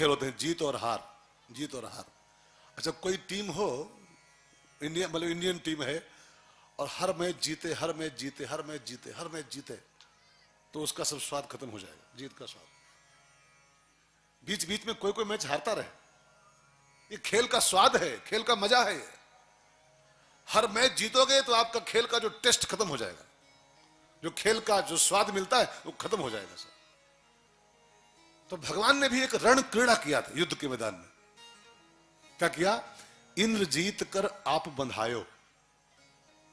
खेल होते हैं, जीत और हार, जीत और हार। अच्छा, कोई टीम हो, इंडिया मतलब इंडियन टीम है, और हर मैच जीते, हर मैच जीते, हर मैच जीते, हर मैच जीते, तो उसका सब स्वाद खत्म हो जाएगा, जीत का स्वाद। बीच बीच में कोई कोई मैच हारता रहे, ये खेल का स्वाद है, खेल का मजा है। हर मैच जीतोगे तो आपका खेल का जो टेस्ट खत्म हो जाएगा, जो खेल का जो स्वाद मिलता है वो खत्म हो जाएगा सर। तो भगवान ने भी एक रण क्रीड़ा किया था युद्ध के मैदान में। क्या किया? इंद्रजीत कर आप बंधायो।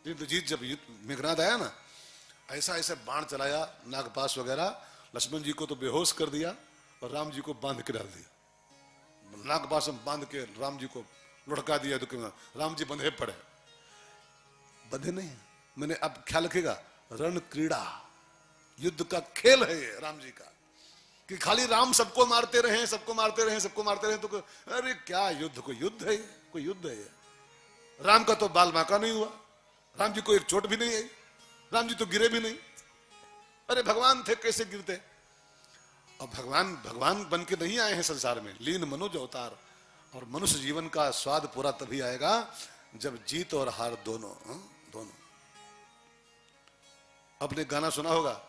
इंद्रजीत जब मेघनाद आया ना, ऐसा ऐसा बाण चलाया, नागपाश वगैरह, लक्ष्मण जी को तो बेहोश कर दिया और राम जी को बांध के डाल दिया। नागपाश में बांध के राम जी को लुढ़का दिया। राम जी बंधे पड़े, बंधे नहीं, मैंने अब ख्याल रखेगा, रण क्रीड़ा, युद्ध का खेल है ये राम जी का, कि खाली राम सबको मारते रहे, सबको मारते रहे, सबको मारते रहे, तो अरे क्या युद्ध, कोई युद्ध है, कोई युद्ध है। राम का तो बाल बांका नहीं हुआ, राम जी को एक चोट भी नहीं आई, राम जी तो गिरे भी नहीं। अरे भगवान थे, कैसे गिरते? और भगवान भगवान बन के नहीं आए हैं संसार में, लीन मनोज अवतार। और मनुष्य जीवन का स्वाद पूरा तभी आएगा जब जीत और हार दोनों दोनों। आपने गाना सुना होगा,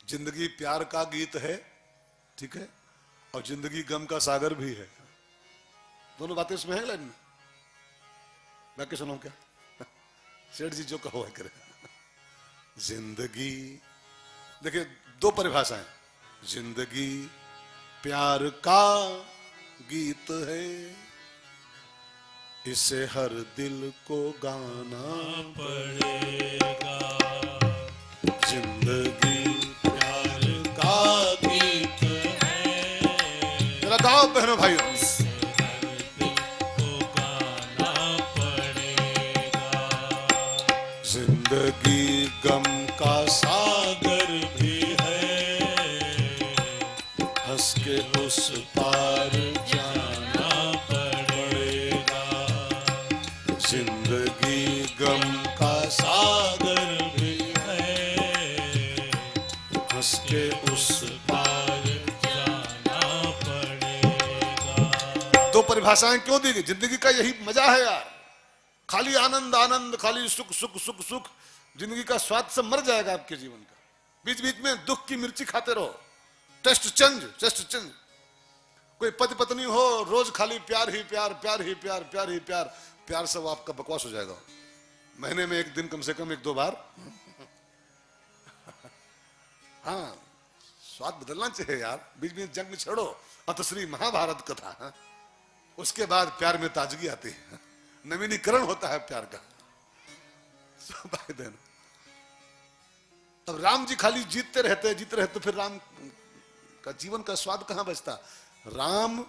जिंदगी प्यार का गीत है, ठीक है, और जिंदगी गम का सागर भी है। दोनों बातें इसमें है लाइन में। मैं क्या सुनाऊं क्या? सेठ जी जो कहो करे। जिंदगी, देखिए दो परिभाषाएं, जिंदगी प्यार का गीत है, इसे हर दिल को गाना पड़ेगा। जिंदगी प्यार का गीत है, जरा गाओ बहनों भाइयों। जिंदगी गम का सागर भी है, हंस के उस पार जाना पड़ेगा। जिंदगी गम का सागर भी है, हंस के उस पार जाना पड़ेगा। दो परिभाषाएं क्यों दी गई? जिंदगी का यही मजा है यार, खाली आनंद आनंद, खाली सुख सुख सुख सुख। जिंदगी का स्वाद से मर जाएगा आपके जीवन का। बीच बीच में दुख की मिर्ची खाते रहो, टेस्ट चेंज, टेस्ट चेंज। कोई पति पत्नी हो, रोज खाली प्यार ही प्यार, प्यार ही प्यार, प्यार ही प्यार, प्यार से वो आपका बकवास हो जाएगा। महीने में एक दिन कम से कम एक दो बार हाँ, स्वाद बदलना चाहिए यार। बीच बीच जंग में छोड़ो, अतश्री महाभारत कथा, उसके बाद प्यार में ताजगी आती है, नवीनीकरण होता है प्यार का। अब राम जी खाली जीतते रहते तो फिर राम का जीवन का स्वाद कहां बचता? राम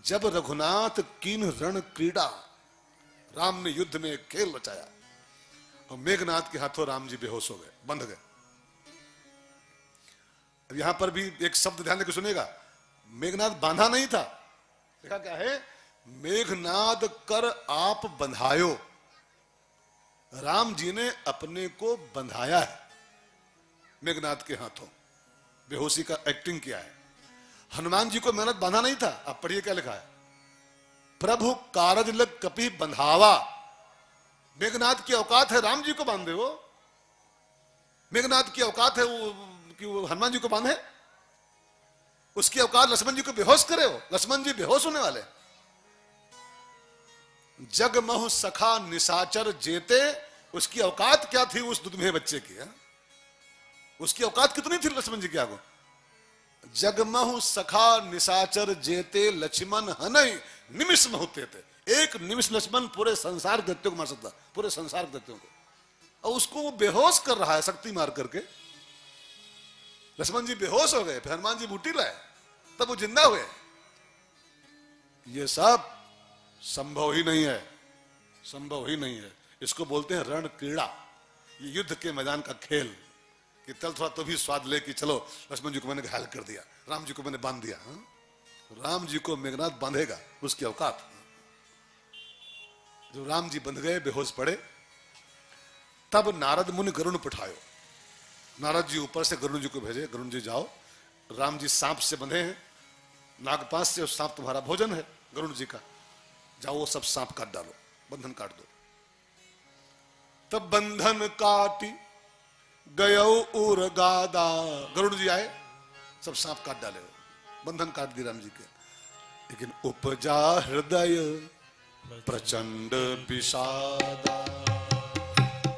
जब रघुनाथ कीन रण क्रीड़ा, राम ने युद्ध में खेल रचाया और मेघनाथ के हाथों राम जी बेहोश हो गए, बंध गए। अब यहां पर भी एक शब्द ध्यान देकर सुनेगा, मेघनाथ बांधा नहीं था। देखा क्या है? मेघनाद कर आप बंधायो। राम जी ने अपने को बंधाया है मेघनाद के हाथों, बेहोशी का एक्टिंग किया है। हनुमान जी को मेघनाद बांधा नहीं था। आप पढ़िए क्या लिखा है, प्रभु कारज लग कपि बंधावा। मेघनाद की औकात है राम जी को बांधे हो, मेघनाद की औकात है कि वो हनुमान जी को बांधे, उसकी औकात लक्ष्मण जी को बेहोश करे हो। लक्ष्मण जी बेहोश होने वाले। जगमहु सखा निशाचर जेते, उसकी औकात क्या थी उस दुधमे बच्चे की? उसकी औकात कितनी थी लक्ष्मण जी के आगे? जगमहु सखा निशाचर जेते, लक्ष्मण हनई निमिष महुते थे। एक निमिष लक्ष्मण पूरे संसार दैत्यों को मार सकता, पूरे संसार दैत्यों को, और उसको वो बेहोश कर रहा है शक्ति मार करके। लक्ष्मण जी बेहोश हो गए, फिर हनुमान जी बूटी लाए, तब वो जिंदा हुए। ये सब संभव ही नहीं है, संभव ही नहीं है। इसको बोलते हैं रण क्रीड़ा, ये युद्ध के मैदान का खेल। कि चल थोड़ा तो भी स्वाद ले कि चलो लक्ष्मण जी को मैंने घायल कर दिया, राम जी को मैंने बांध दिया। राम जी को मेघनाद बांधेगा, उसकी औकात। जो राम जी बंध गए, बेहोश पड़े, तब नारद मुनि गरुण पठायो। नारद जी ऊपर से गरुण जी को भेजे, गरुण जी जाओ, राम जी सांप से बंधे हैं नागपाश से सांप तुम्हारा भोजन है गरुड़ जी का, जाओ वो सब सांप काट डालो, बंधन काट दो। तब बंधन काटी गयो उर गादा, गरुड़ जी आए, सब सांप काट डाले, बंधन काट दी राम जी के। लेकिन उपजा हृदय प्रचंड विषादा,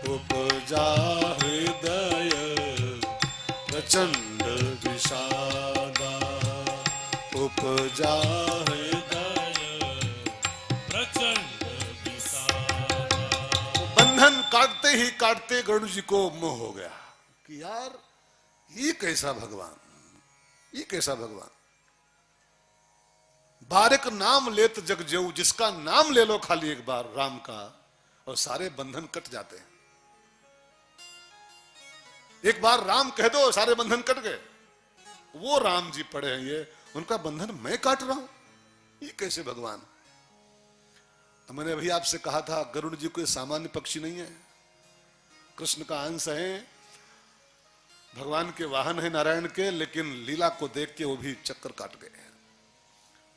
उपजा हृदय प्रचंड विषादा, उपजा हृदय प्रचंड विषादा। बंधन काटते ही काटते गरुड़ जी को मोह हो गया कि यार ये कैसा भगवान, ये कैसा भगवान। बारिक नाम लेत जग जेऊ, जिसका नाम ले लो खाली एक बार राम का और सारे बंधन कट जाते हैं। एक बार राम कह दो सारे बंधन कट गए। वो राम जी पड़े हैं ये, उनका बंधन मैं काट रहा हूं, ये कैसे भगवान। मैंने अभी आपसे कहा था गरुड़ जी कोई सामान्य पक्षी नहीं है, कृष्ण का अंश है, भगवान के वाहन है नारायण के, लेकिन लीला को देख के वो भी चक्कर काट गए।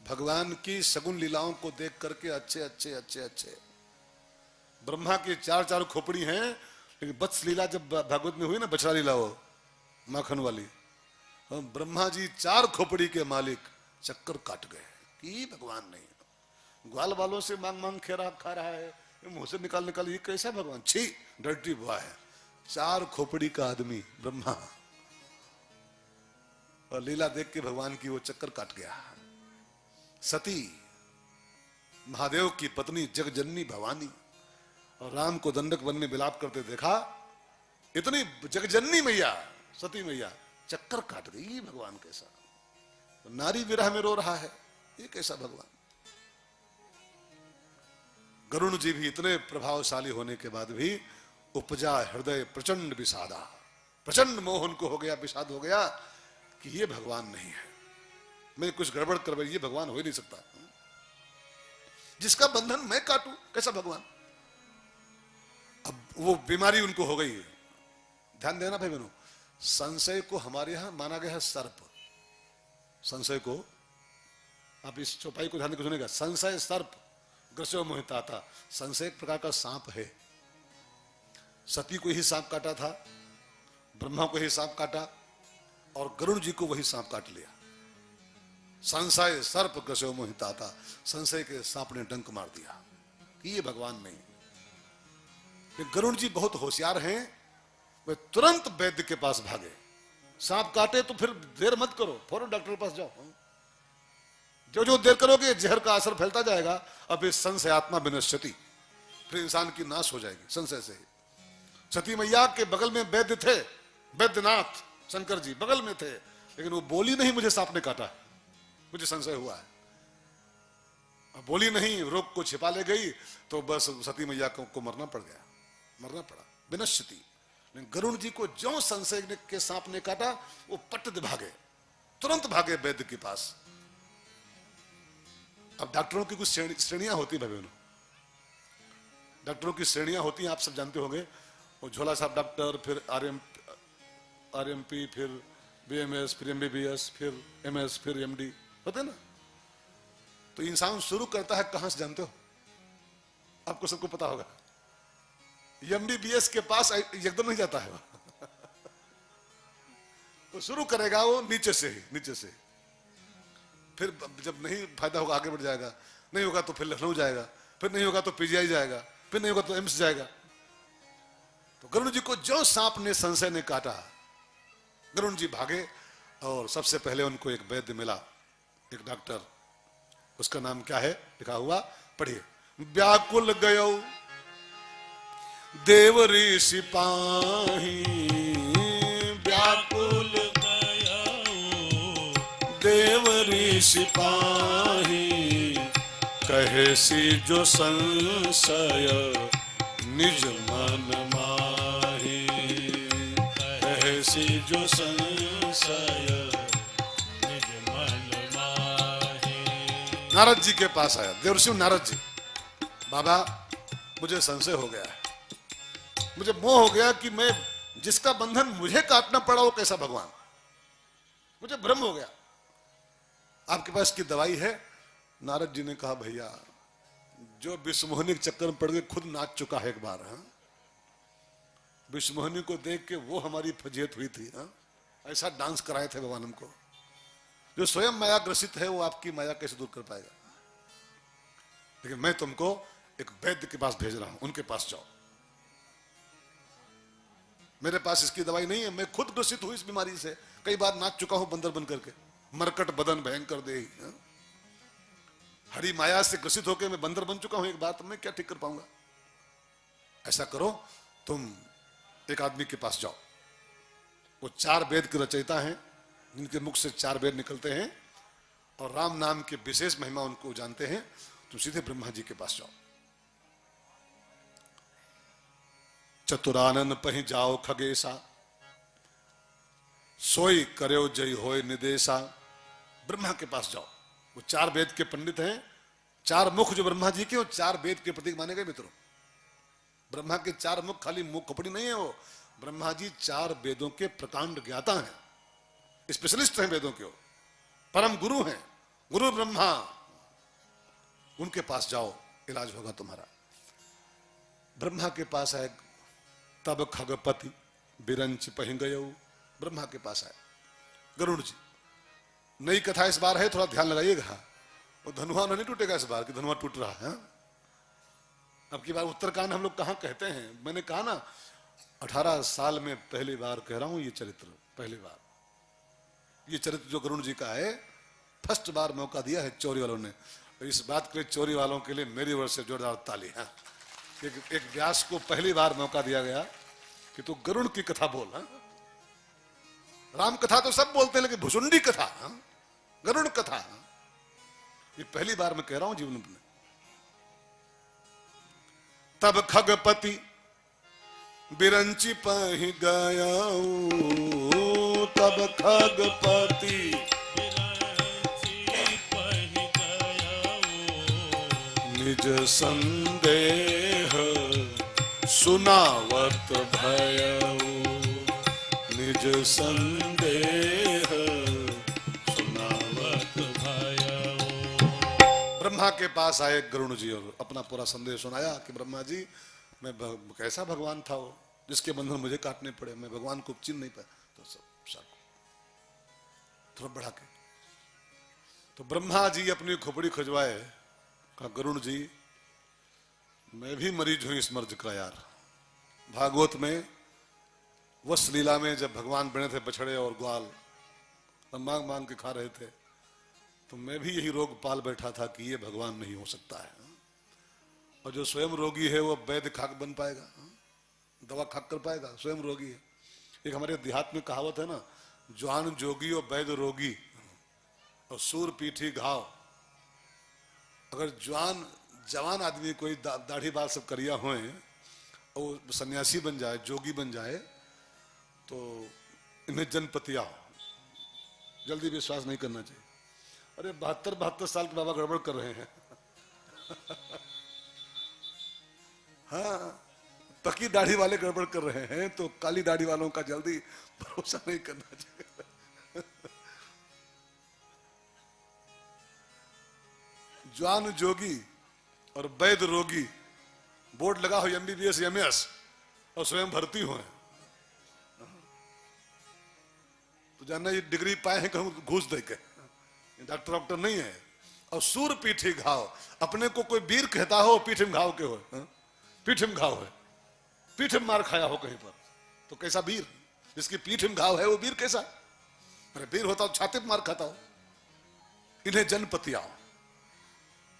भगवान की सगुन लीलाओं को देख करके अच्छे अच्छे अच्छे अच्छे, ब्रह्मा की चार चार खोपड़ी हैं, लेकिन वत्स लीला जब भागवत में हुई ना, बछड़ा लीला वो माखन वाली, ब्रह्मा जी चार खोपड़ी के मालिक चक्कर काट गए कि भगवान नहीं। ग्वाल वालों से मांग मांग खा रहा है, मुंह से निकाल निकाल, ये कैसा भगवान, छी डर्टी बॉय है। चार खोपड़ी का आदमी ब्रह्मा, और लीला देख के भगवान की वो चक्कर काट गया। सती महादेव की पत्नी जगजननी भवानी और राम को दंडक वन में विलाप करते देखा, इतनी जगजननी मैया सती मैया चक्कर काट गई। भगवान कैसा, नारी विरह में रो रहा है, ये कैसा भगवान। गरुड़ जी भी इतने प्रभावशाली होने के बाद भी उपजा हृदय प्रचंड विषादा, प्रचंड मोह उनको हो गया, विषाद हो गया कि ये भगवान नहीं है, मैं कुछ गड़बड़ कर ये भगवान हो ही नहीं सकता। जिसका बंधन मैं काटूं, कैसा भगवान। अब वो बीमारी उनको हो गई है। ध्यान देना भाई बहनों, संशय को हमारे यहां माना गया है सर्प। संशय को, आप इस चौपाई को ध्यान देकर सुनेगा, संशय सर्प ग्रसो मोहिताता, संशय एक प्रकार का सांप है। सती को ही सांप काटा था, ब्रह्मा को ही सांप काटा, और गरुड़ जी को वही सांप काट लिया। संशय सर्प ग्रसो मोहिताता, संशय के सांप ने डंक मार दिया कि ये भगवान नहीं। गरुड़ जी बहुत होशियार हैं, वे तुरंत वैद्य के पास भागे। सांप काटे तो फिर देर मत करो, फौरन डॉक्टर के पास जाओ। जो जो देर करोगे जहर का असर फैलता जाएगा। अब इस संशय आत्मा विनश्यति, फिर इंसान की नाश हो जाएगी संशय से ही। सती मैया के बगल में वैद्य थे, वैद्यनाथ शंकर जी बगल में थे, लेकिन वो बोली नहीं मुझे सांप ने काटा, मुझे संशय हुआ है। अब बोली नहीं, रोग को छिपा ले गई, तो बस सती मैया को मरना पड़ गया, मरना पड़ा विनश्यति। लेकिन गरुड़ जी को जो संशय के सांप ने काटा, वो पट भागे, तुरंत भागे वैद्य के पास। अब डॉक्टरों की कुछ श्रेणियां होती है भाई, डॉक्टरों की श्रेणियां होती हैं, आप सब जानते होंगे। वो झोला साहब डॉक्टर, फिर आरएमपी, फिर बीएमएस, फिर एमबीबीएस, फिर एमएस, फिर एमडी होते ना। तो इंसान शुरू करता है कहां से जानते हो? आपको सबको पता होगा, एमबीबीएस के पास एकदम नहीं जाता है वो शुरू करेगा वो नीचे से ही, नीचे से। फिर जब नहीं फायदा होगा आगे बढ़ जाएगा, नहीं होगा तो फिर लखनऊ जाएगा, फिर नहीं होगा तो पीजीआई जाएगा, फिर नहीं होगा तो एम्स जाएगा। तो गरुड़ जी को जो सांप ने संशय ने काटा, गरुड़ जी भागे, और सबसे पहले उनको एक वैद्य मिला, एक डॉक्टर। उसका नाम क्या है लिखा हुआ, पढ़िए। व्याकुल गयो देव ऋषि पाही, व्याकुल गयो देव ऋषि पाही, कहे सी जो संशय निज मन माही, कहे सी जो संशय निज मन माही। नारद जी के पास आया देवर्षि नारद जी, बाबा मुझे संशय हो गया है, मुझे मोह हो गया कि मैं जिसका बंधन मुझे काटना पड़ा वो कैसा भगवान, मुझे भ्रम हो गया। आपके पास की दवाई है? नारद जी ने कहा भैया, जो विश्वमोहिनी के चक्कर में पड़ के खुद नाच चुका है एक बार, हाँ, विश्वमोहिनी को देख के वो हमारी फजीहत हुई थी, हाँ, ऐसा डांस कराए थे भगवान हमको। जो स्वयं माया ग्रसित है वो आपकी माया कैसे दूर कर पाएगा? लेकिन मैं तुमको एक वैद्य के पास भेज रहा हूं, उनके पास जाओ। मेरे पास इसकी दवाई नहीं है, मैं खुद ग्रसित हूं इस बीमारी से, कई बार नाच चुका हूं बंदर बन करके, मरकट बदन भयंकर दे, हरी माया से ग्रसित होकर मैं बंदर बन चुका हूं एक बार, तो मैं क्या ठीक कर पाऊंगा? ऐसा करो, तुम एक आदमी के पास जाओ, वो 4 वेद के रचयिता हैं, जिनके मुख से 4 वेद निकलते हैं और राम नाम के विशेष महिमा उनको जानते हैं। तुम सीधे ब्रह्मा जी के पास जाओ। चतुरानन पहि जाओ खगेशा, सोई करो जय होय निदेशा। ब्रह्मा के पास जाओ, वो 4 वेद के पंडित हैं, 4 मुख जो ब्रह्मा जी के, वो 4 वेद के प्रतीक माने गए मित्रों। ब्रह्मा के 4 मुख खाली मुख कपड़ी नहीं है, वो ब्रह्मा जी 4 वेदों के प्रकांड ज्ञाता हैं, स्पेशलिस्ट हैं वेदों के, परम गुरु हैं, गुरु ब्रह्मा। उनके पास जाओ, इलाज होगा तुम्हारा। ब्रह्मा के पास आए, तब खगपति बिरंच पहि गयौ। ब्रह्मा के पास आए गरुड़ जी। नई कथा इस बार है, थोड़ा ध्यान लगाइएगा, वो धनुआ नहीं टूटेगा इस बार, कि धनुआ टूट रहा है। अब की बार उत्तरकांड हम लोग कहां कहते हैं? मैंने कहा ना, 18 साल में पहली बार कह रहा हूं ये चरित्र, पहली बार ये चरित्र जो गरुड़ जी का है, फर्स्ट बार मौका दिया है चोरी वालों ने। इस बात के लिए चोरी वालों के लिए मेरी ओर से जोरदार ताली है। एक व्यास को पहली बार मौका दिया गया कि तू गरुड़ की कथा बोल। राम कथा तो सब बोलते हैं, लेकिन भुसुंडी कथा, गरुड़ कथा, ये पहली बार मैं कह रहा हूं जीवन में। तब खगपति बिरंची पहि गयौ, तब खगपति निज संदेह सुनावत भयौ, निज संदेह सुनावत भयौ। ब्रह्मा के पास आए गरुड़ जी और अपना पूरा संदेश सुनाया कि ब्रह्मा जी, मैं कैसा भगवान था वो, जिसके बंधन मुझे काटने पड़े, मैं भगवान को चिन्ह नहीं पाया। तो सब थोड़ा बढ़ा के तो ब्रह्मा जी अपनी खोपड़ी खुजवाए, कहा गरुड़ जी, मैं भी मरीज हूं इस मर्ज का यार। भागवत में वत्स लीला में जब भगवान बने थे बछड़े और ग्वाल, मांग मांग के खा रहे थे, तो मैं भी यही रोग पाल बैठा था कि ये भगवान नहीं हो सकता है। और जो स्वयं रोगी है वो वैद्य खाक बन पाएगा, दवा खाक कर पाएगा? स्वयं रोगी है। एक हमारे देहात में कहावत है ना, जवान जोगी और वैद्य रोगी और सूर पीठी घाव। अगर जवान आदमी कोई दाढ़ी बाल सब करिया होए और सन्यासी बन जाए, जोगी बन जाए, तो इन्हें जनपतिया हो, जल्दी विश्वास नहीं करना चाहिए। अरे 72 साल के बाबा गड़बड़ कर रहे हैं। हाँ, पक्की दाढ़ी वाले गड़बड़ कर रहे हैं, तो काली दाढ़ी वालों का जल्दी भरोसा नहीं करना चाहिए। जवान जोगी और वैद्य रोगी, बोर्ड लगा हो MBBS MS और स्वयं भर्ती हो, तो जानना ये डिग्री पाए हैं कहूं घूस दे के, डॉक्टर नहीं है। और सूर पीठी घाव, अपने को कोई वीर कहता हो, पीठ में घाव के हो, पीठ में घाव है, पीठ में मार खाया हो कहीं पर, तो कैसा वीर? जिसकी पीठ में घाव है वो वीर कैसा? अरे वीर होता हो छाती में मार खाता हो। इन्हें जनपतिया।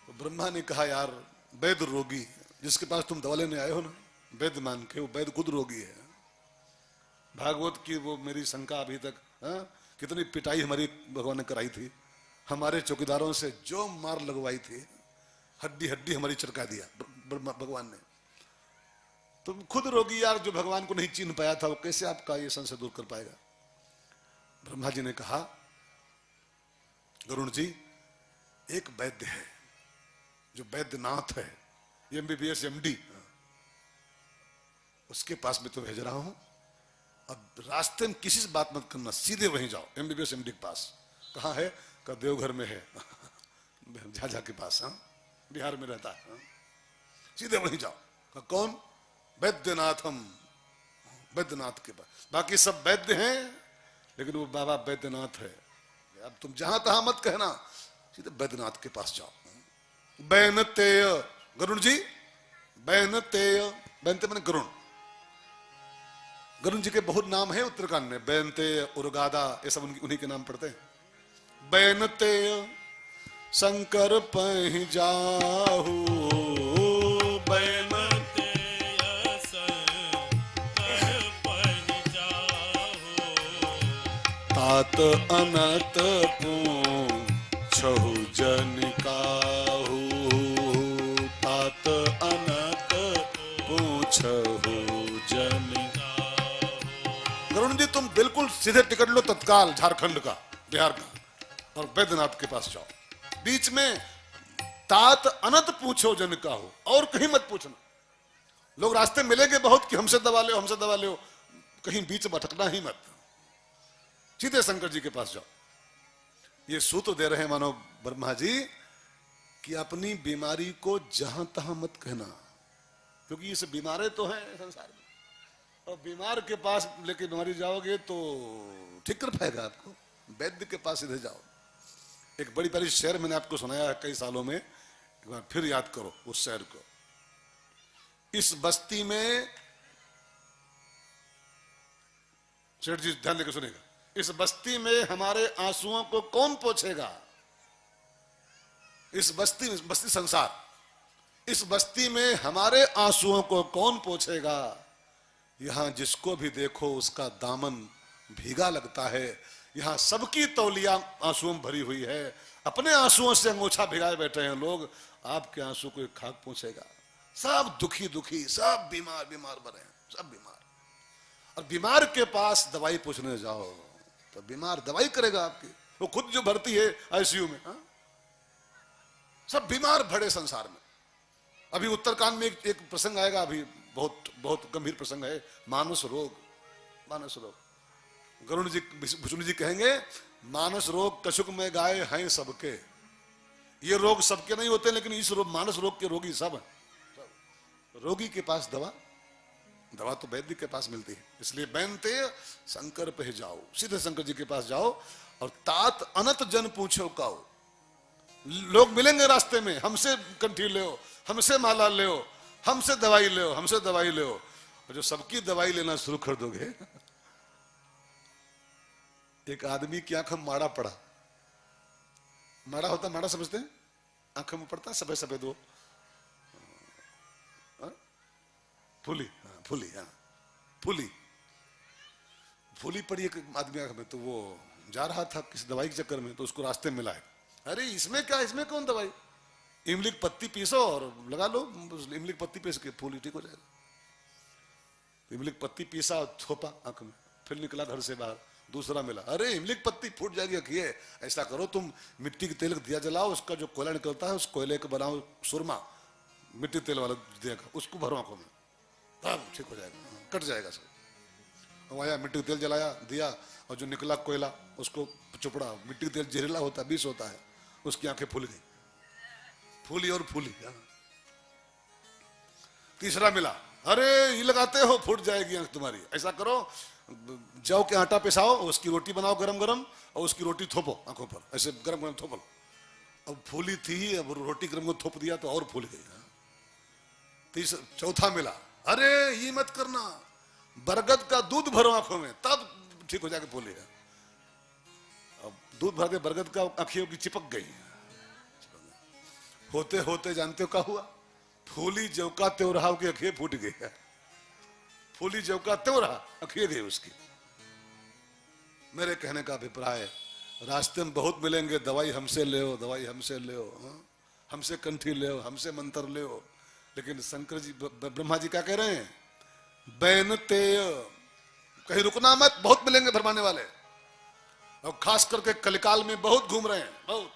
तो ब्रह्मा ने कहा यार, वैद्य रोगी जिसके पास तुम दवा लेने आए हो ना, वैद्य मान के, वो वैद्य खुद रोगी है। भागवत की वो मेरी शंका अभी तक, कितनी पिटाई हमारी भगवान ने कराई थी, हमारे चौकीदारों से जो मार लगवाई थी, हड्डी हड्डी हमारी चरका दिया भगवान ने। तुम खुद रोगी यार, जो भगवान को नहीं चिन्ह पाया था, वो कैसे आपका ये संशय दूर कर पाएगा? ब्रह्मा जी ने कहा, गरुड़ जी, एक वैद्य है जो वैद्यनाथ है, MBBS MD, उसके पास मैं तो भेज रहा हूं। अब रास्ते में किसी से बात मत करना, सीधे वहीं जाओ MBBS MD के पास। कहाँ है? का देवघर में है, झाझा के पास, हाँ, बिहार में रहता है, हाँ? सीधे वहीं जाओ। का कौन? वैद्यनाथम, वैद्यनाथ के पास। बाकी सब वैद्य हैं, लेकिन वो बाबा वैद्यनाथ है। अब तुम जहां तहां मत कहना, सीधे वैद्यनाथ के पास जाओ। बैनतेय, गरुण जी, बैनतेय, बैनते माने गरुण। गरुण जी के बहुत नाम है उत्तराखंड में, बैनतेय, उर्गादा, ये सब उन्हीं के नाम पड़ते हैं। बैनतेय शंकर पहि जाहू, तात अनत पूछहु जन काहू, तात अनत पूछहु जन काहू। गरुण जी तुम बिल्कुल सीधे टिकट लो तत्काल झारखंड का, बिहार का, और वैद्यनाथ के पास जाओ। बीच में तात अनत पूछो जन काहू, और कहीं मत पूछना। लोग रास्ते मिलेंगे बहुत कि हमसे दवा लो, हमसे दवा लो, कहीं बीच भटकना ही मत, सीधे शंकर जी के पास जाओ। ये सूत्र दे रहे हैं मानो ब्रह्मा जी कि अपनी बीमारी को जहां तहां मत कहना, क्योंकि इस बीमारे तो हैं संसार में, और बीमार के पास लेके बीमारी जाओगे तो ठीक कर पाएगा आपको। वैद्य के पास सीधे जाओ। एक बड़ी बड़ी शेर मैंने आपको सुनाया है कई सालों में, एक बार फिर याद करो उस शेर को। इस बस्ती में, सेठ जी ध्यान देकर सुनेगा, इस बस्ती में हमारे आंसुओं को कौन पोंछेगा? इस बस्ती में, बस्ती संसार, इस बस्ती में हमारे आंसुओं को कौन पोंछेगा? यहां जिसको भी देखो उसका दामन भीगा लगता है। यहां सबकी तौलिया आंसुओं में भरी हुई है, अपने आंसुओं से अंगोछा भिगाए बैठे हैं लोग। आपके आंसू को एक खाक पहुंचेगा। सब दुखी दुखी, सब बीमार बीमार भरे हैं, सब बीमार। और बीमार के पास दवाई पूछने जाओ तो बीमार दवाई करेगा आपकी, वो खुद जो भर्ती है आईसीयू में, हा? सब बीमार भरे संसार में। अभी उत्तराखंड में एक प्रसंग आएगा, अभी बहुत बहुत गंभीर प्रसंग है, मानस रोग। मानस रोग, गरुण जी विष्णु जी कहेंगे, मानस रोग कछुक में गाय हैं सबके। ये रोग सबके नहीं होते, लेकिन इस रोग, मानस रोग के रोगी सब हैं। रोगी के पास दवा, दवा तो वैद्य के पास मिलती है। इसलिए बैनते शंकर पे जाओ, सीधे शंकर जी के पास जाओ, और तात अनत जन पूछो काओ। लोग मिलेंगे रास्ते में, हमसे कंठी ले, हमसे माला ले, हमसे दवाई ले, हमसे दवाई ले। और जो सबकी दवाई लेना शुरू कर दोगे, एक आदमी की आंख में माड़ा पड़ा, माड़ा होता, माड़ा समझते हैं, आंख में पड़ता सफेद सफेद वो फूली, फूली, हाँ फूली, फूली पड़ी एक आदमी आंख में। तो वो जा रहा था किसी दवाई के चक्कर में, तो उसको रास्ते में मिला है। अरे इसमें क्या, इसमें कौन दवाई, इमली की पत्ती पीसो और लगा लो, इमली की पत्ती पीस के फूली ठीक हो जाएगा। इमली की पत्ती पीसा और थोपा आंख में, फिर निकला घर से बाहर, दूसरा मिला, अरे इमली की पत्ती फूट जाएगी अखिए, ऐसा करो तुम मिट्टी के तेल दिया जलाओ, उसका जो कोयला निकलता है उस कोयले को बनाओ सुरमा, मिट्टी तेल वाला दिया, उसको भरो आंखों में, तब ठीक हो जाएगा, कट जाएगा सब। आया मिट्टी का तेल जलाया, दिया, और जो निकला कोयला उसको चुपड़ा, मिट्टी का तेल जहरीला होता है, विष होता है, उसकी आंखें फूल गई, फूली और फूली। तीसरा मिला, अरे ये लगाते हो फूट जाएगी आंख तुम्हारी, ऐसा करो जौ के आटा पिसाओ, उसकी रोटी बनाओ गरम गरम, और उसकी रोटी थोपो आंखों पर, ऐसे गरम गरम थोपो। अब फूली थी, अब रोटी गरम को थोप दिया तो और फूल गई। चौथा मिला, अरे ये मत करना, बरगद का दूध भरो आंखों में, तब ठीक हो जाके फूलेगा। अब दूध भर के बरगद का आंखियों की चिपक गई, होते होते जानते हो क्या हुआ, फूली जौ का त्यों रहा की आंखें फूट गई, फूली जौ का त्यों रहा आंखें गई उसकी। मेरे कहने का अभिप्राय, रास्ते में बहुत मिलेंगे, दवाई हमसे ले, दवाई हमसे ले, हमसे कंठी ले, हमसे मंत्र ले, लेकिन शंकर जी ब्रह्मा जी क्या कह रहे हैं, बैनते, कहीं रुकना मत, बहुत मिलेंगे भरमाने वाले, और खास करके कलिकाल में बहुत घूम रहे हैं, बहुत।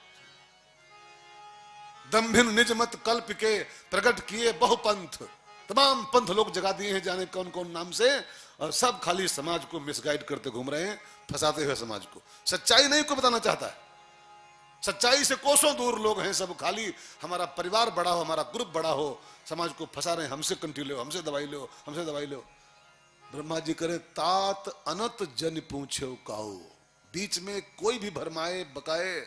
दम्भिन निज मत कल्प के प्रकट किए बहु पंथ, तमाम पंथ लोग जगा दिए हैं जाने कौन कौन नाम से, और सब खाली समाज को मिसगाइड करते घूम रहे हैं, फंसाते हुए समाज को, सच्चाई नहीं को बताना चाहता है। सच्चाई से कोसों दूर लोग हैं सब, खाली हमारा परिवार बड़ा हो, हमारा ग्रुप बड़ा हो, समाज को फंसा रहे हैं, हमसे कंठी लो, हमसे दवाई लो, हमसे दवाई लो। ब्रह्मा जी करे तात अनत जन पूछे काऊ, बीच में कोई भी भरमाए बकाए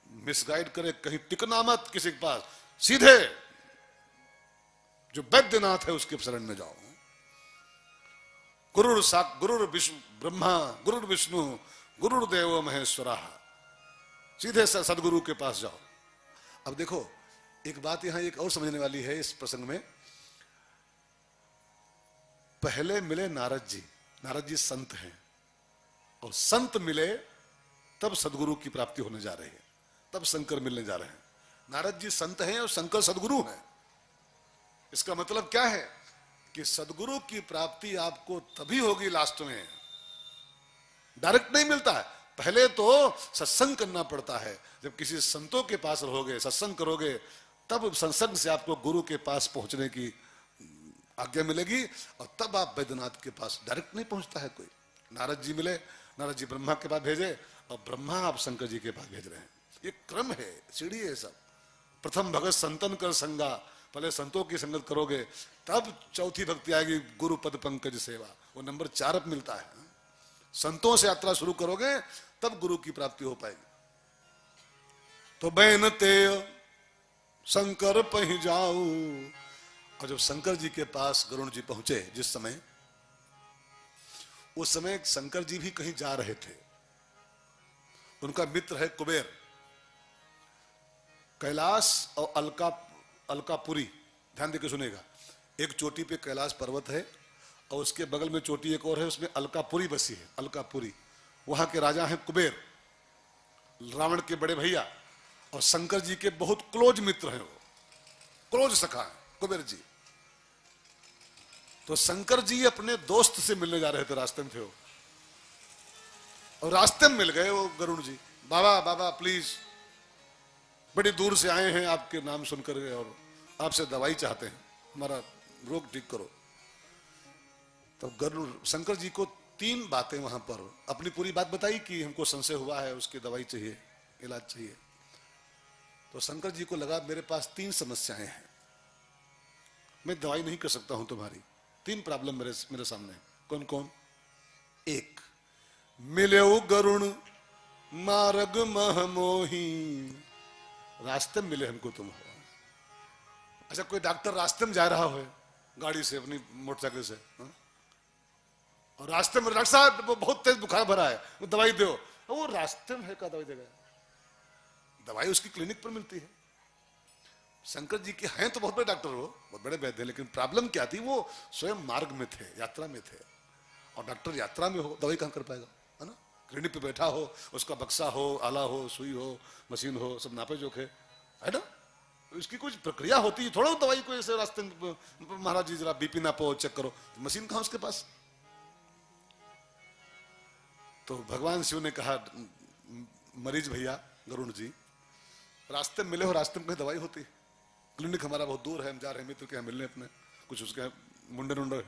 मिसगाइड करे, कहीं टिकना मत किसी के पास, सीधे जो वैद्यनाथ है उसके शरण में जाओ। गुरुर विष्णु ब्रह्मा, गुरुर विष्णु, गुरुर्देव महेश्वरा, सीधे सदगुरु के पास जाओ। अब देखो एक बात यहां एक और समझने वाली है इस प्रसंग में। पहले मिले नारद जी, नारद जी संत हैं, और संत मिले तब सदगुरु की प्राप्ति होने जा रही है, तब शंकर मिलने जा रहे हैं। नारद जी संत हैं और शंकर सदगुरु हैं। इसका मतलब क्या है कि सदगुरु की प्राप्ति आपको तभी होगी लास्ट में, डायरेक्ट नहीं मिलता है। पहले तो सत्संग करना पड़ता है, जब किसी संतों के पास रहोगे, सत्संग करोगे, तब सत्संग से आपको गुरु के पास पहुंचने की आज्ञा मिलेगी, और तब आप वैद्यनाथ के पास। डायरेक्ट नहीं पहुंचता है कोई। नारद जी मिले, नारद जी ब्रह्मा के पास भेजे, और ब्रह्मा आप शंकर जी के पास भेज रहे हैं। ये क्रम है, सीढ़ी है सब। प्रथम भगत संतन कर संगा, पहले संतों की संगत करोगे, तब चौथी भक्ति आएगी गुरु पद पंकज सेवा, वो नंबर 4 पे मिलता है। संतों से यात्रा शुरू करोगे तब गुरु की प्राप्ति हो पाएगी। तो बैन ते शंकर पही जाऊ, और जब शंकर जी के पास गरुण जी पहुंचे, जिस समय, उस समय शंकर जी भी कहीं जा रहे थे। उनका मित्र है कुबेर। कैलाश और अलकापुरी, ध्यान देकर सुनेगा, एक चोटी पे कैलाश पर्वत है और उसके बगल में चोटी एक और है, उसमें अलकापुरी बसी है। अलकापुरी, वहां के राजा हैं कुबेर, रावण के बड़े भैया, और शंकर जी के बहुत क्लोज मित्र हैं, वो क्लोज सखा है कुबेर जी। तो शंकर जी अपने दोस्त से मिलने जा रहे थे, रास्ते में थे वो, और रास्ते में मिल गए वो गरुण जी। बाबा बाबा प्लीज, बड़ी दूर से आए हैं आपके नाम सुनकर, और आपसे दवाई चाहते हैं, हमारा रोग ठीक करो। तो गरुड़ शंकर जी को 3 बातें वहां पर अपनी पूरी बात बताई कि हमको संशय हुआ है, उसकी दवाई चाहिए, इलाज चाहिए। तो शंकर जी को लगा मेरे पास 3 समस्याएं हैं, मैं दवाई नहीं कर सकता हूं तुम्हारी। 3 प्रॉब्लम मेरे सामने। कौन कौन? 1, मिले गरुण मार्ग महमोही, रास्ते में मिले हमको तुम हो। अच्छा, कोई डॉक्टर रास्ते में जा रहा हो गाड़ी से, अपनी मोटरसाइकिल से, और रास्ते में डॉक्टर साहब वो बहुत तेज बुखार भरा है, वो दवाई दो, वो रास्ते में है, का दवाई देगा? दवाई उसकी क्लिनिक पर मिलती है। शंकर जी के हैं तो बहुत बड़े डॉक्टर, वो बहुत बड़े वैद्य, लेकिन प्रॉब्लम क्या थी, वो स्वयं मार्ग में थे, यात्रा में थे, और डॉक्टर यात्रा में हो, दवाई कहां कर पाएगा, है ना? क्लिनिक पे बैठा हो, उसका बक्सा हो, आला हो, सुई हो, मशीन हो, सब नापे जोखे, है ना? इसकी कुछ प्रक्रिया होती है, थोड़ा दवाई को ऐसे रास्ते में, महाराज जी जरा बीपी नापो, चेक करो, मशीन कहां उसके पास? तो भगवान शिव ने कहा, मरीज भैया गरुण जी, रास्ते में मिले हो, रास्ते में कहीं दवाई होती, क्लिनिक हमारा बहुत दूर है, हम जा रहे हैं मित्र के यहाँ मिलने, अपने कुछ उसके मुंडे नुंडे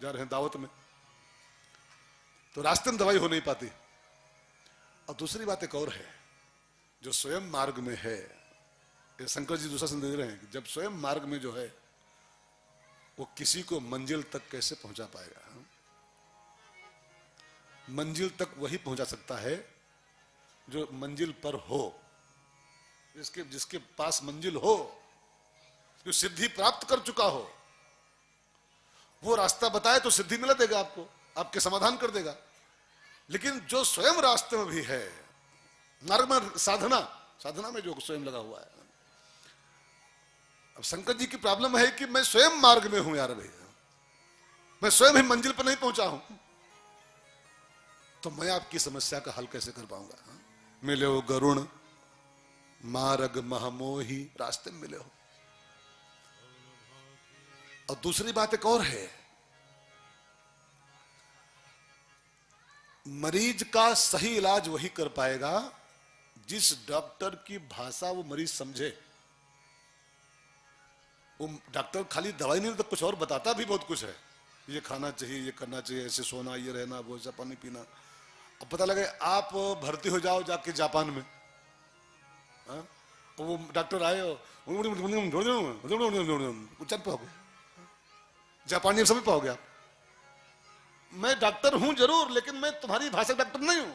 जा रहे हैं दावत में, तो रास्ते में दवाई हो नहीं पाती। और दूसरी बात एक और है, जो स्वयं मार्ग में है, ये शंकर जी दूसरा संदेश दे रहे हैं कि जब स्वयं मार्ग में जो है, वो किसी को मंजिल तक कैसे पहुंचा पाएगा? मंजिल तक वही पहुंचा सकता है जो मंजिल पर हो, जिसके पास मंजिल हो, जो सिद्धि प्राप्त कर चुका हो। वो रास्ता बताए तो सिद्धि मिला देगा आपको, आपके समाधान कर देगा। लेकिन जो स्वयं रास्ते में भी है, मार्ग में, साधना में जो स्वयं लगा हुआ है। अब शंकर जी की प्रॉब्लम है कि मैं स्वयं मार्ग में हूं यार भैया, मैं स्वयं ही मंजिल पर नहीं पहुंचा हूं, तो मैं आपकी समस्या का हल कैसे कर पाऊंगा? मिले हो गरुण मार्ग महमोही, रास्ते में मिले हो। और दूसरी बात एक और है, मरीज का सही इलाज वही कर पाएगा जिस डॉक्टर की भाषा वो मरीज समझे। वो डॉक्टर खाली दवाई नहीं तो कुछ और बताता भी बहुत कुछ है, ये खाना चाहिए, ये करना चाहिए, ऐसे सोना, ये रहना, वो ऐसा पानी पीना। अब पता लगे आप भर्ती हो जाओ जाके जापान में, हाँ? वो डॉक्टर आए चल पाओगे, जापानी में समझ पाओगे आप? मैं डॉक्टर हूं जरूर, लेकिन मैं तुम्हारी भाषा डॉक्टर नहीं हूं।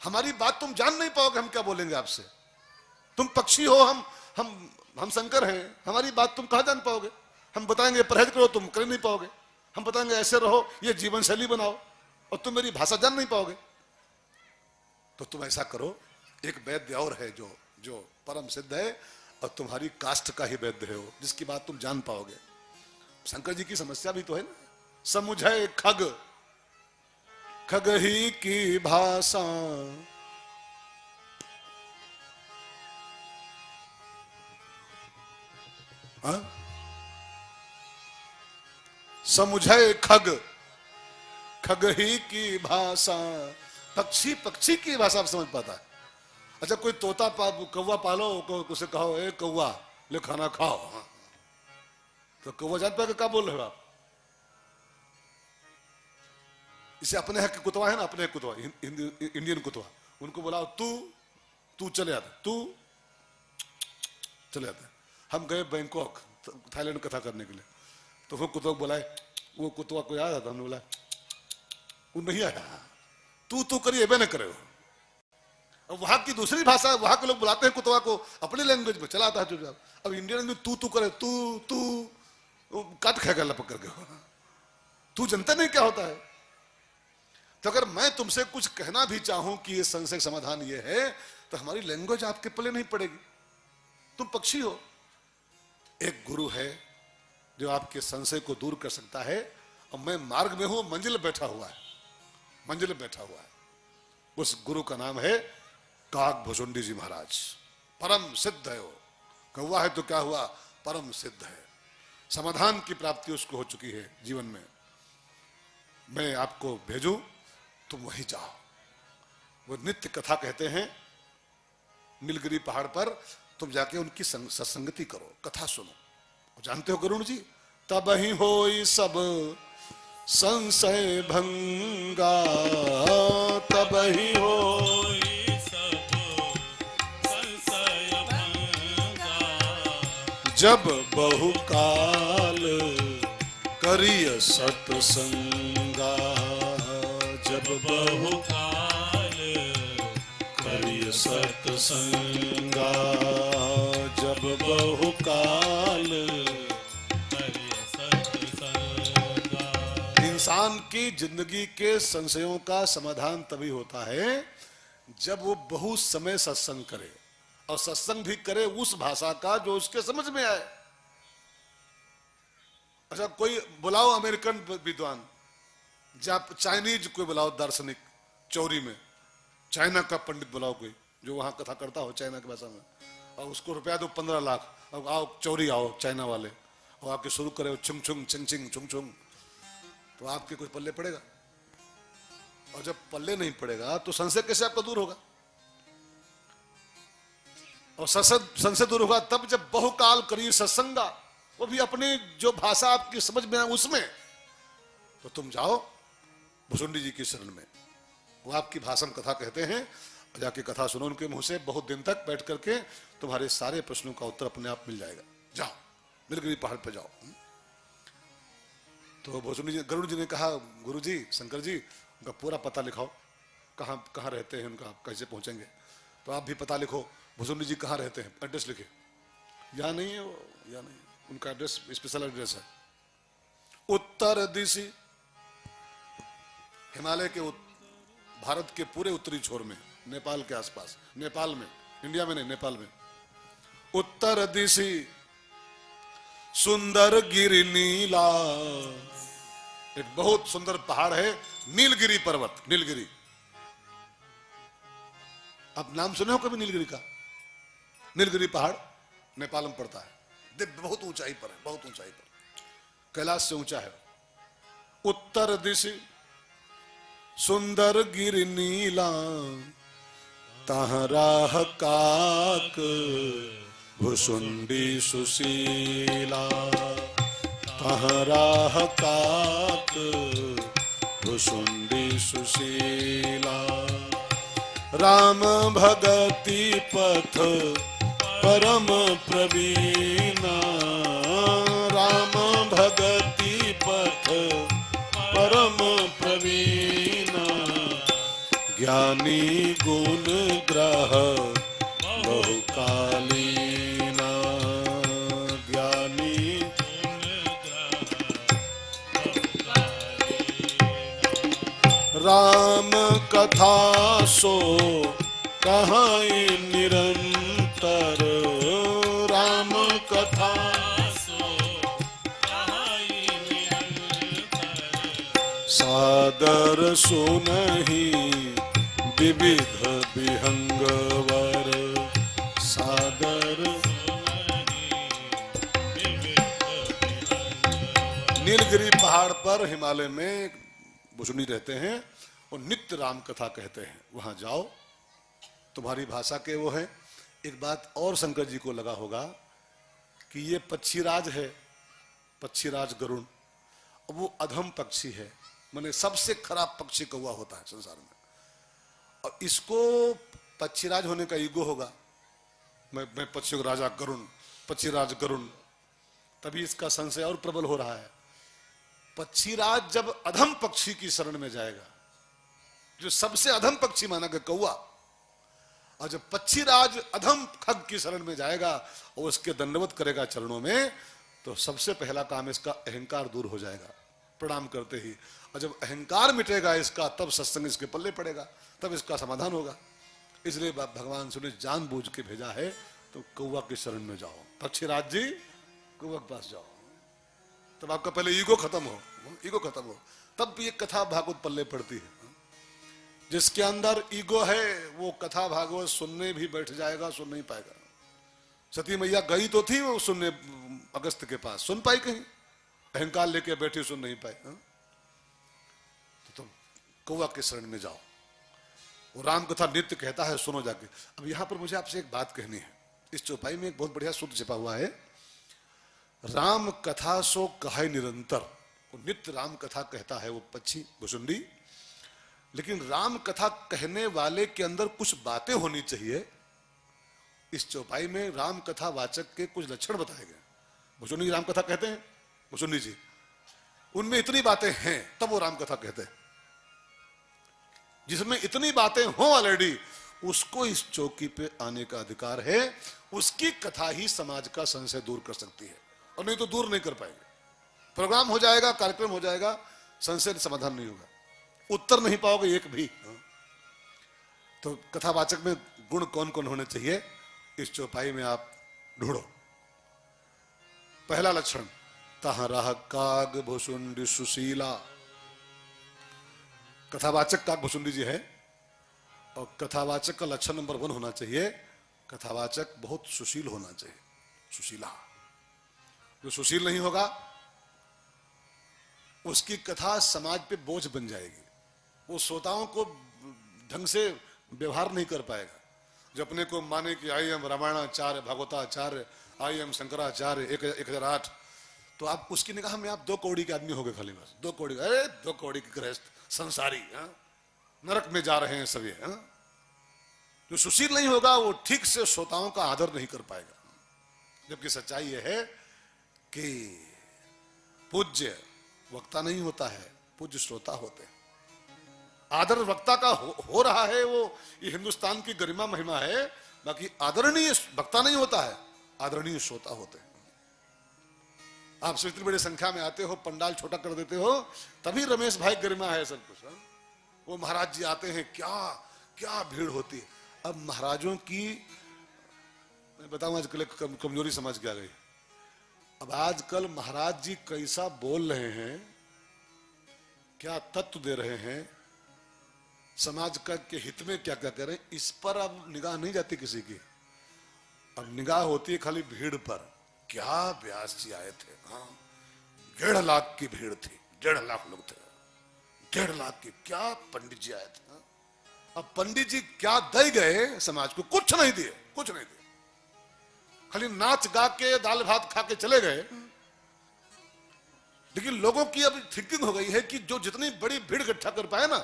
हमारी बात तुम जान नहीं पाओगे, हम क्या बोलेंगे आपसे। तुम पक्षी हो, हम शंकर हैं, हमारी बात तुम कहां जान पाओगे। हम बताएंगे परहेज करो, तुम कर नहीं पाओगे। हम बताएंगे ऐसे रहो, ये जीवन शैली बनाओ, और तुम मेरी भाषा जान नहीं पाओगे। तो तुम ऐसा करो, एक वैद्य और है जो परम सिद्ध है, और तुम्हारी कास्ट का ही वैद्य है वो, जिसकी बात तुम जान पाओगे। शंकर जी की समस्या भी तो है ना, समुझे खग खग ही की भाषा, हाँ? समुझे खग खग ही की भाषा, पक्षी पक्षी की भाषा आप समझ पाता है। अच्छा, कोई तोता कौवा पालो, उसे कहो ए कौवा ले खाना खाओ, हाँ। तो कौवा जान पाएगा क्या बोल रहे हो आप। इसे अपने हक कुतवा है ना, अपने कुतवा, इंडियन कुतवा, उनको बुलाओ तू चले आता, तू चले आता। हम गए बैंकॉक थाईलैंड कथा करने के लिए, तो वो कुतवा बुलाए, वो कुतवा को याद आता, हमने बोला वो नहीं आया, तू करिए बे न करे। अब वहां की दूसरी भाषा, वहां के लोग बुलाते हैं कुतवा को अपनी लैंग्वेज में, चला आता है चुपचाप। अब इंडियन में तू करे, तू काट खाएगा लपक करके, तू जनता नहीं क्या होता है। तो अगर मैं तुमसे कुछ कहना भी चाहूं कि ये संशय समाधान ये है, तो हमारी लैंग्वेज आपके पल्ले नहीं पड़ेगी, तुम पक्षी हो। एक गुरु है जो आपके संशय को दूर कर सकता है, और मैं मार्ग में हूं, मंजिल बैठा हुआ है। उस गुरु का नाम है काक भुसुंडी जी महाराज। परम सिद्ध है वो, कौवा है तो क्या हुआ, परम सिद्ध है। समाधान की प्राप्ति उसको हो चुकी है जीवन में। मैं आपको भेजूं, तुम वहीं जाओ। वो नित्य कथा कहते हैं नीलगिरी पहाड़ पर, तुम जाके उनकी सत्संगति करो, कथा सुनो। जानते हो गरुड़ जी, तब ही होई सब संशय भंगा, तब ही होई सब संशय भंगा, जब बहुकाल करिय सत्संगा, जब बहुकाल करिय सत्संगा, जब बहुकाल। इंसान की जिंदगी के संशयों का समाधान तभी होता है जब वो बहुत समय सत्संग करे, और सत्संग भी करे उस भाषा का जो उसके समझ में आए। अच्छा, कोई बुलाओ अमेरिकन विद्वान, चाइनीज कोई बुलाओ दार्शनिक, चौरी में चाइना का पंडित बुलाओ कोई जो वहां कथा करता हो चाइना की भाषा में, और उसको रुपया दो 15 लाख, अब आओ चौरी आओ चाइना वाले, और आके शुरू करे छुंग छुंग चिंग चिंग छुंग छुंग, तो आपके कोई पल्ले पड़ेगा। और जब पल्ले नहीं पड़ेगा तो संशय कैसे आपका दूर होगा। और संशय दूर होगा तब जब बहुकाल करी सत्संगा, वो भी अपनी जो भाषा आपकी समझ में आए उसमें। तो तुम जाओ भुसुंडी जी की शरण में, वो आपकी भाषण कथा कहते हैं, जाके कथा सुनो उनके मुंह से, बहुत दिन तक बैठ करके तुम्हारे सारे प्रश्नों का उत्तर अपने आप मिल जाएगा। जाओ नीलगिरी पहाड़ पे जाओ। तो भुसुंडी जी, गरुड़ जी ने कहा, गुरु जी, शंकर जी, उनका पूरा पता लिखाओ, कहाँ रहते हैं, उनका कैसे पहुंचेंगे। तो आप भी पता लिखो, भुसुंडी जी कहाँ रहते हैं, एड्रेस लिखे। यहाँ नहीं है वो, यहाँ नहीं, उनका एड्रेस स्पेशल एड्रेस है उत्तर दिशा, हिमालय के भारत के पूरे उत्तरी छोर में, नेपाल के आसपास, नेपाल में, इंडिया में नहीं, नेपाल में। उत्तर दिशा सुंदर गिरि नीला, एक बहुत सुंदर पहाड़ है नीलगिरी पर्वत, नीलगिरी। आप नाम सुने हो कभी नीलगिरी का? नीलगिरी पहाड़ नेपाल में पड़ता है, बहुत ऊंचाई पर है, बहुत ऊंचाई पर, कैलाश से ऊंचा है। उत्तर दिशा सुंदर गिरि नीला, तहराह काक भुसुंडी सुशीला, तहराह काक भुसुंडी सुशीला। राम भगति पथ परम प्रवीणा, राम भगति पथ परम प्रवीणा, ज्ञानी गुण ग्रह बहुकालीना, ज्ञानी राम कथा सो कहाई निरंतर, राम कथा सो कहाई निरंतर, सादर सुनहि विविध विहंगवर, सादर नीलगिरी पहाड़ पर हिमालय में बुजुर्ग रहते हैं और नित्य राम कथा कहते हैं। वहां जाओ, तुम्हारी भाषा के वो है। एक बात और शंकर जी को लगा होगा कि ये पक्षीराज है, पक्षीराज गरुण, अब वो अधम पक्षी है, माने सबसे खराब पक्षी कौवा होता है संसार में, और इसको पक्षीराज होने का ईगो होगा, मैं पक्षी राजा गरुण, पक्षीराज गरुण, तभी इसका संशय और प्रबल हो रहा है। पक्षीराज जब अधम पक्षी की शरण में जाएगा, जो सबसे अधम पक्षी माना गया कौवा, और जब पक्षीराज अधम खग की शरण में जाएगा और उसके दंडवत करेगा चरणों में, तो सबसे पहला काम इसका अहंकार दूर हो जाएगा प्रणाम करते ही, और जब अहंकार मिटेगा इसका, तब सत्संग इसके पल्ले पड़ेगा, तब इसका समाधान होगा। इसलिए भगवान ने जानबूझ के भेजा है, तो कौवा की शरण में जाओ, पक्षीराज जी कौवा के पास जाओ, तब आपका पहले ईगो खत्म हो, ईगो खत्म हो, तब ये कथा भागवत पल्ले पड़ती है। जिसके अंदर ईगो है वो कथा भागवत सुनने भी बैठ जाएगा, सुन नहीं पाएगा। सती मैया गई तो थी वो सुनने अगस्त के पास, सुन पाई कहीं? अहंकार लेके बैठी, सुन नहीं पाई। तो तुम कौवा के शरण में जाओ, वो राम कथा नित्य कहता है, सुनो जाके। अब यहां पर मुझे आपसे एक बात कहनी है, इस चौपाई में एक बहुत बढ़िया सूत्र छिपा हुआ है, राम कथा सो कहाई निरंतर, वो नित्य राम कथा कहता है वो पक्षी भुसुंडी, लेकिन राम कथा कहने वाले के अंदर कुछ बातें होनी चाहिए। इस चौपाई में राम कथा वाचक के कुछ लक्षण बताए गए। भुसुंडी राम कथा कहते हैं, भुसुंडी जी, उनमें इतनी बातें हैं तब वो राम कथा कहते हैं। जिसमें इतनी बातें हो ऑलरेडी, उसको इस चौकी पे आने का अधिकार है, उसकी कथा ही समाज का संशय दूर कर सकती है, और नहीं तो दूर नहीं कर पाएंगे। प्रोग्राम हो जाएगा, कार्यक्रम हो जाएगा, संशय समाधान नहीं होगा, उत्तर नहीं पाओगे एक भी। तो कथावाचक में गुण कौन कौन होने चाहिए, इस चौपाई में आप ढूंढो। पहला लक्षण, तहाँ राह काग भुसुंडी सुशीला, कथावाचक काग भुसुंडी जी है, और कथावाचक का लक्षण नंबर 1 होना चाहिए, कथावाचक बहुत सुशील होना चाहिए, सुशीला। जो सुशील नहीं होगा उसकी कथा समाज पे बोझ बन जाएगी, वो श्रोताओं को ढंग से व्यवहार नहीं कर पाएगा। जो अपने को माने कि I am Ramayanacharya, Bhagavatacharya, I am Shankaracharya 1008, तो आप उसकी निगाह में आप 2 कौड़ी के आदमी हो गए, खाली बस 2 कौड़ी, अरे 2 कौड़ी के गृहस्थ संसारी, नरक में जा रहे हैं सब ये। जो सुशील नहीं होगा वो ठीक से श्रोताओं का आदर नहीं कर पाएगा। जबकि सच्चाई यह है कि पूज्य वक्ता नहीं होता है, पूज्य श्रोता होते हैं। आदर वक्ता का हो रहा है, वो ये हिंदुस्तान की गरिमा महिमा है। बाकी आदरणीय वक्ता नहीं होता है, आदरणीय श्रोता होते हैं। आप सब इतनी बड़ी संख्या में आते हो, पंडाल छोटा कर देते हो, तभी रमेश भाई गरिमा है सब कुछ। वो महाराज जी आते हैं, क्या क्या भीड़ होती है। अब महाराजों की मैं बताऊं आजकल कमजोरी समझ के आ गई। अब आजकल महाराज जी कैसा बोल रहे हैं, क्या तत्व दे रहे हैं, समाज का के हित में क्या क्या कर रहे हैं, इस पर अब निगाह नहीं जाती किसी की। अब निगाह होती है खाली भीड़ पर। क्या व्यास जी आए थे, हाँ 1.5 लाख की भीड़ थी, 1.5 लाख लोग थे, 1.5 लाख की। क्या पंडित जी आए थे, हाँ? अब पंडित जी क्या दे गए समाज को, कुछ नहीं दिए, कुछ नहीं दिए, खाली नाच गा के दाल भात खा के चले गए। लेकिन लोगों की अब थिंकिंग हो गई है कि जो जितनी बड़ी भीड़ इकट्ठा कर पाए ना,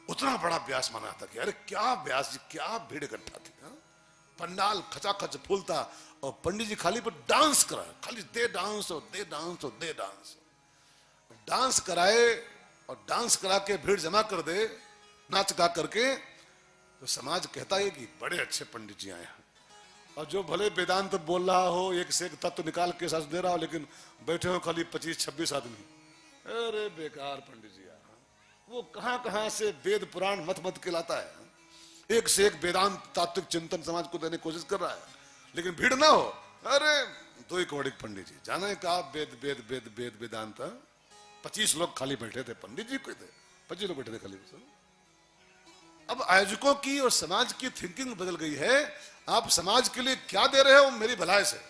उतना बड़ा ब्यास माना था कि अरे क्या ब्यास जी, क्या भीड़ इकट्ठा थी। हाँ? पंडाल खचाखच फूलता और पंडित जी खाली पर डांस कराए, खाली दे डांस और दे डांस और दे डांस, डांस कराए और डांस करा के भीड़ जमा कर दे नाच गा करके, तो समाज कहता है कि बड़े अच्छे पंडित जी आए हैं। और जो भले वेदांत बोल रहा हो, एक से एक तत्व निकाल के साथ दे रहा हो, लेकिन बैठे हो खाली 25-26 आदमी, अरे बेकार पंडित जी, वो कहां कहां से वेद पुराण मत मत के लाता है, एक से एक वेदांत तात्विक चिंतन समाज को देने की कोशिश कर रहा है, लेकिन भीड़ ना हो, अरे दो एक वड़िक पंडित जी जाने का वेद वेद वेद वेद वेदांत। 25 लोग खाली बैठे थे, पंडित जी कोई थे, 25 लोग बैठे थे खाली। अब आयोजकों की और समाज की थिंकिंग बदल गई है। आप समाज के लिए क्या दे रहे हो मेरी भलाई से,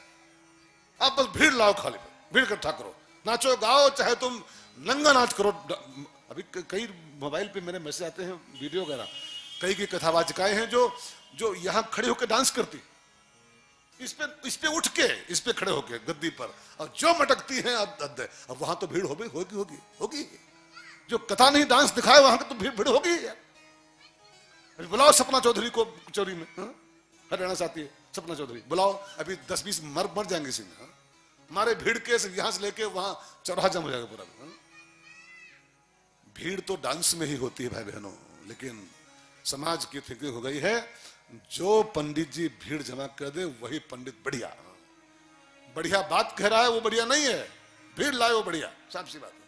आप बस भीड़ लाओ, खाली भीड़ इकट्ठा करो, नाचो गाओ, चाहे तुम नंगा नाच करो। अभी कई मोबाइल पे मेरे मैसेज आते हैं, वीडियो वगैरह, कई की कथावाचिकाएं हैं जो यहां खड़े होकर डांस करती, इस पे उठ के, इस पे खड़े होके गद्दी पर, और जो मटकती हैं अब वहां तो भीड़ होगी होगी होगी होगी। जो कथा नहीं डांस दिखाए वहां तो भीड़ होगी। बुलाओ सपना चौधरी को चोरी में, हरियाणा से आती है सपना चौधरी, बुलाओ, अभी 10-20 मर जाएंगे इसी में। हमारे भीड़ के यहां से लेके वहां चौराहा जम हो जाएगा पूरा। भीड़ तो डांस में ही होती है भाई बहनों, लेकिन समाज की थिंकिंग हो गई है, जो पंडित जी भीड़ जमा कर दे वही पंडित बढ़िया। बढ़िया बात कह रहा है वो बढ़िया नहीं है, भीड़ लाए वो बढ़िया, साफ सी बात है।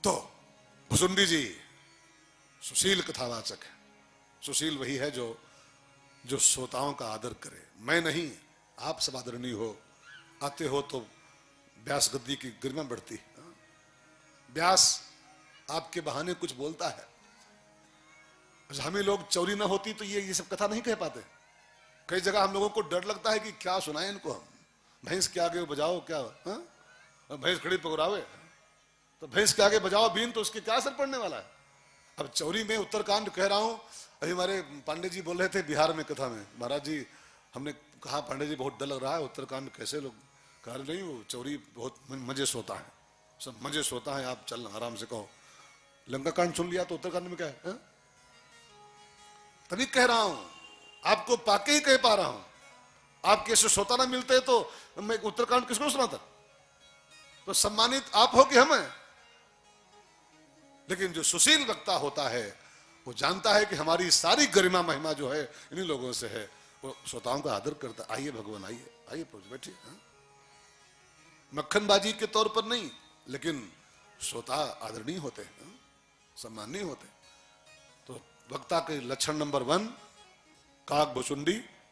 तो भुसुंडी जी सुशील कथावाचक है। सुशील वही है जो श्रोताओं का आदर करे। मैं नहीं, आप सब आदरणीय हो, आते हो तो व्यास गद्दी की गरिमा बढ़ती। व्यास आपके बहाने कुछ बोलता है। हमें लोग चौरी ना होती तो ये सब कथा नहीं कह पाते। कई जगह हम लोगों को डर लगता है कि क्या सुनाए इनको हम, भैंस के आगे बजाओ क्या, भैंस खड़ी पकड़ावे तो भैंस के आगे बजाओ बीन, तो उसके क्या असर पड़ने वाला है। अब चौरी में उत्तरकांड कह रहा हूं, अभी हमारे पांडे जी बोल रहे थे बिहार में कथा में, महाराज जी हमने कहा पांडे जी बहुत डर लग रहा है, उत्तरकांड कैसे लोग, कह नहीं वो चौरी बहुत मजे से होता है, सब मजे से होता है, आप चल आराम से कहो। लंका कांड सुन लिया तो उत्तरकांड में क्या है? तभी कह रहा हूं, आपको पाके ही कह पा रहा हूं, आपके ऐसे श्रोता ना मिलते तो मैं उत्तरकांड किसको सुनाता? तो सम्मानित आप हो कि हम हैं। लेकिन जो सुशील वक्ता होता है वो जानता है कि हमारी सारी गरिमा महिमा जो है इन्हीं लोगों से है, वो श्रोताओं का आदर करता। आइए भगवान, आइए आइए पहुंच बैठिए। मक्खनबाजी के तौर पर नहीं, लेकिन श्रोता आदरणीय होते हैं, सम्माननीय होते। तो वक्ता के लक्षण नंबर 1 काक भुसुंडी,